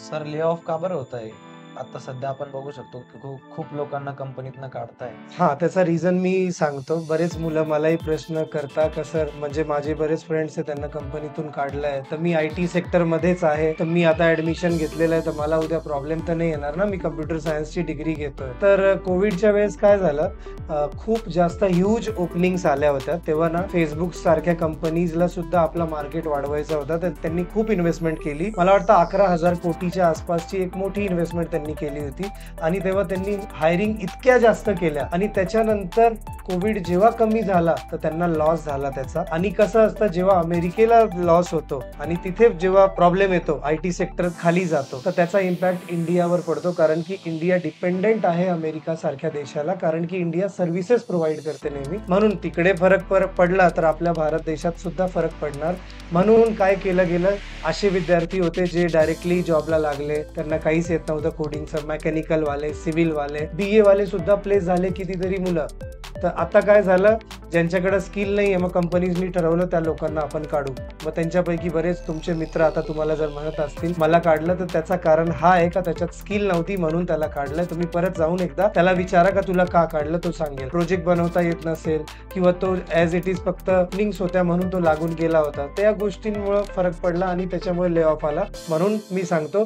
Sir lay off का बरं होत आहे? आता सध्या आपण बघू शकतो की खूप खूप लोकांना कंपनीतनं काढताय. हां, त्याचा रिझन मी सांगतो. बरेच मुलं मलाही प्रश्न करतात का सर म्हणजे माझे बरेच फ्रेंड्स आहेत त्यांना कंपनीतून काढलं आहे. तर मी आय-टी सेक्टरमध्येच आहे. तर मी आता ॲडमिशन घेतलेलं आहे. तर मला उद्या प्रॉब्लेम तर नाही येणार ना, मी कॉम्प्युटर सायन्सची डिग्री घेतोय. तर कोव्हिडच्या वेळेस काय झालं खूप जास्त ह्यूज ओपनिंग्स आल्या होत्या. तेव्हा ना Facebook सारख्या कंपनीजला सुद्धा आपला मार्केट वाढवायचा होता. तर त्यांनी खूप इन्व्हेस्टमेंट केली. मला वाटतं 11,000 कोटीच्या आसपासची एक मोठी इन्व्हेस्टमेंट त्यांनी केली होती आणि तेव्हा त्यांनी हायरिंग इतक्या जास्त केल्या आणि त्याच्यानंतर कोविड जेव्हा कमी झाला तर त्यांना लॉस झाला त्याचा. आणि कसं असतं जेव्हा अमेरिकेला लॉस होतो आणि तिथे जेव्हा प्रॉब्लेम येतो आय-टी सेक्टर खाली जातो तर त्याचा इम्पॅक्ट इंडियावर पडतो, कारण की इंडिया डिपेंडेंट आहे अमेरिका सारख्या देशाला, कारण की इंडिया सर्व्हिसेस प्रोव्हाइड करते नेहमी. म्हणून तिकडे फरक पडला तर आपल्या भारत देशात सुद्धा फरक पडणार. म्हणून काय केलं गेलं, असे विद्यार्थी होते जे डायरेक्टली जॉबला लागले, त्यांना काहीच येत नव्हतं कोडिंगचं, मेकॅनिकल वाले, सिव्हिल वाले, बीए वाले सुद्धा प्लेस झाले कितीतरी मुलं. तर आता काय झालं, ज्यांच्याकडे स्किल नाहीये मग कंपनीजनी ठरवलं त्या लोकांना आपण काढू. मग त्यांच्यापैकी बरेच तुमचे मित्र आता तुम्हाला जर म्हणत असतील मला काढलं, तर त्याचं कारण हा आहे का त्याच्यात स्किल नव्हती म्हणून त्याला काढलंय. तुम्ही परत जाऊन एकदा त्याला विचारा का तुला का काढलं, तो सांगेल. प्रोजेक्ट बनवता येत नसेल किंवा तो ॲज इट इज फक्त लिंक्स होत्या म्हणून तो लागून गेला होता. त्या गोष्टींमुळे फरक पडला आणि त्याच्यामुळे ले ऑफ आला. म्हणून मी सांगतो